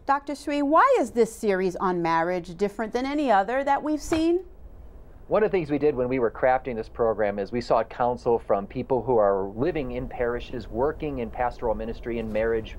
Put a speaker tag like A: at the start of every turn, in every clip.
A: Dr. Sri, why is this series on marriage different than any other that we've seen?
B: One of the things we did when we were crafting this program is we sought counsel from people who are living in parishes, working in pastoral ministry and marriage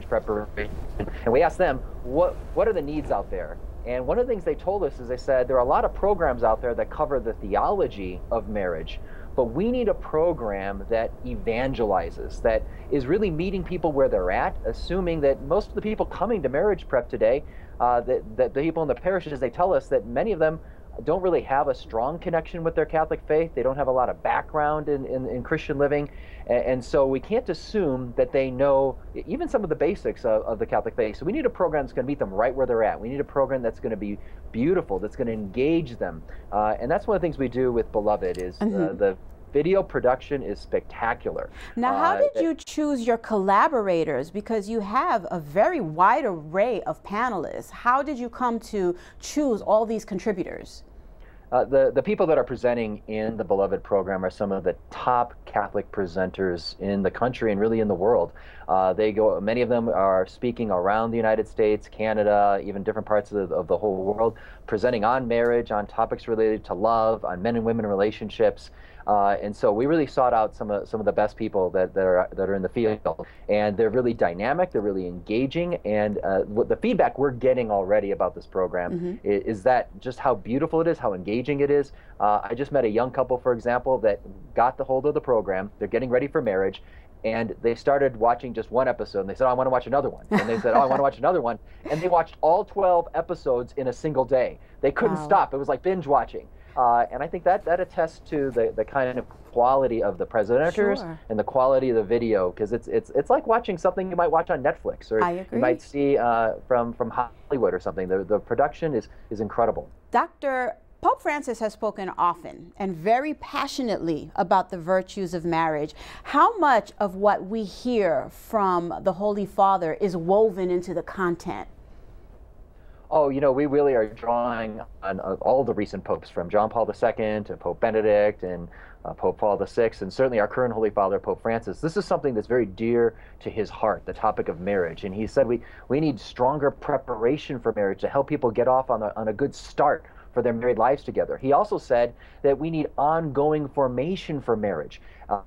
B: preparation. And we asked them, what are the needs out there? And one of the things they told us is they said, there are a lot of programs out there that cover the theology of marriage, but we need a program that evangelizes, that is really meeting people where they're at, assuming that most of the people coming to marriage prep today, that the people in the parishes, they tell us that many of them don't really have a strong connection with their Catholic faith. They don't have a lot of background in Christian living. And so we can't assume that they know even some of the basics of the Catholic faith. So we need a program that's going to meet them right where they're at. We need a program that's going to be beautiful, that's going to engage them. And that's one of the things we do with Beloved is the video production is spectacular.
A: Now, how did you choose your collaborators? Because you have a very wide array of panelists. How did you come to choose all these contributors?
B: The people that are presenting in the Beloved program are some of the top Catholic presenters in the country and really in the world. Many of them are speaking around the United States, Canada, even different parts of the whole world, presenting on marriage, on topics related to love, on men and women relationships. And so we really sought out some of the best people that are in the field, and they're really dynamic, they're really engaging, and what the feedback we're getting already about this program is that just how beautiful it is, how engaging it is. I just met a young couple, for example, that got the hold of the program. They're getting ready for marriage, and they started watching just one episode, and they said, oh, I want to watch another one. And they said, oh, I want to watch another one. And they watched all 12 episodes in a single day. They couldn't stop. It was like binge watching. And I think that attests to the kind of quality of the presenters and the quality of the video, because it's like watching something you might watch on Netflix or you might see from Hollywood or something. The production is incredible.
A: Pope Francis has spoken often and very passionately about the virtues of marriage. How much of what we hear from the Holy Father is woven into the content?
B: Oh, we really are drawing on all the recent popes, from John Paul II to Pope Benedict and Pope Paul VI, and certainly our current Holy Father, Pope Francis. This is something that's very dear to his heart, the topic of marriage. And he said we need stronger preparation for marriage to help people get off on a good start for their married lives together. He also said that we need ongoing formation for marriage,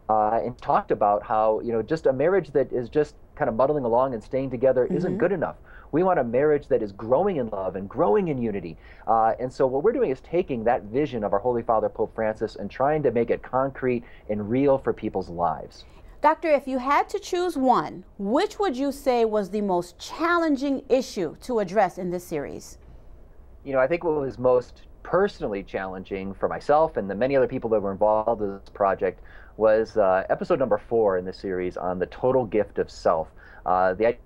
B: and talked about how just a marriage that is just kind of muddling along and staying together isn't good enough. We want a marriage that is growing in love and growing in unity. And so what we're doing is taking that vision of our Holy Father, Pope Francis, and trying to make it concrete and real for people's lives.
A: Doctor, if you had to choose one, which would you say was the most challenging issue to address in this series?
B: I think what was most personally challenging for myself and the many other people that were involved in this project was episode number 4 in the series on the total gift of self. The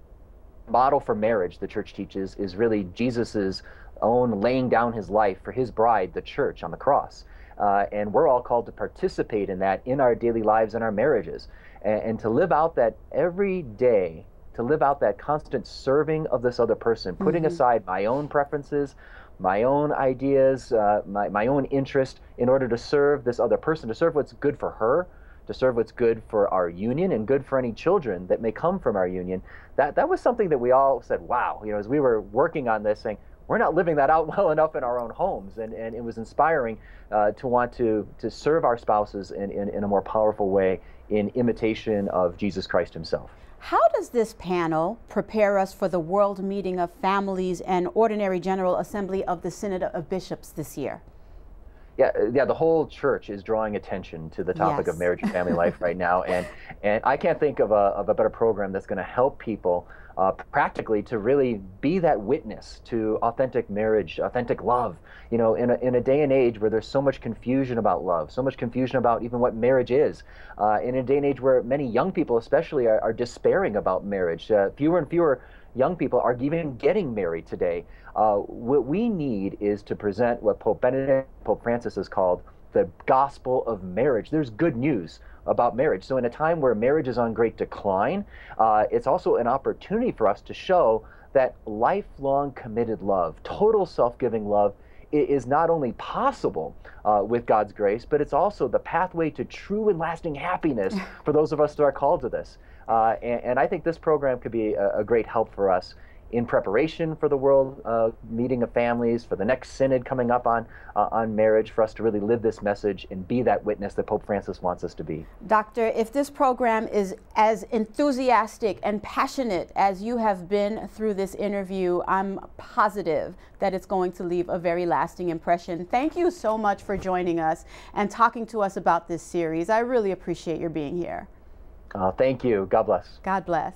B: model for marriage the church teaches is really Jesus's own laying down his life for his bride, the church, on the cross. And we're all called to participate in that in our daily lives and our marriages, and to live out that every day, to live out that constant serving of this other person, putting aside my own preferences, my own ideas, my own interest, in order to serve this other person, to serve what's good for her, to serve what's good for our union and good for any children that may come from our union. That was something that we all said, wow, as we were working on this, saying, we're not living that out well enough in our own homes. And it was inspiring to want to serve our spouses in a more powerful way in imitation of Jesus Christ himself.
A: How does this panel prepare us for the World Meeting of Families and Ordinary General Assembly of the Synod of Bishops this year?
B: Yeah, the whole church is drawing attention to the topic of marriage and family life right now, and I can't think of a better program that's going to help people practically to really be that witness to authentic marriage, authentic love. In a day and age where there's so much confusion about love, so much confusion about even what marriage is, in a day and age where many young people especially are despairing about marriage. Fewer and fewer young people are even getting married today. What we need is to present what Pope Benedict, Pope Francis has called the gospel of marriage. There's good news about marriage. So in a time where marriage is on great decline, it's also an opportunity for us to show that lifelong committed love, total self-giving love, is not only possible with God's grace, but it's also the pathway to true and lasting happiness for those of us that are called to this. And I think this program could be a great help for us in preparation for the world meeting of families, for the next synod coming up on marriage, for us to really live this message and be that witness that Pope Francis wants us to be.
A: Doctor, if this program is as enthusiastic and passionate as you have been through this interview, I'm positive that it's going to leave a very lasting impression. Thank you so much for joining us and talking to us about this series. I really appreciate your being here.
B: Thank you. God bless.
A: God bless.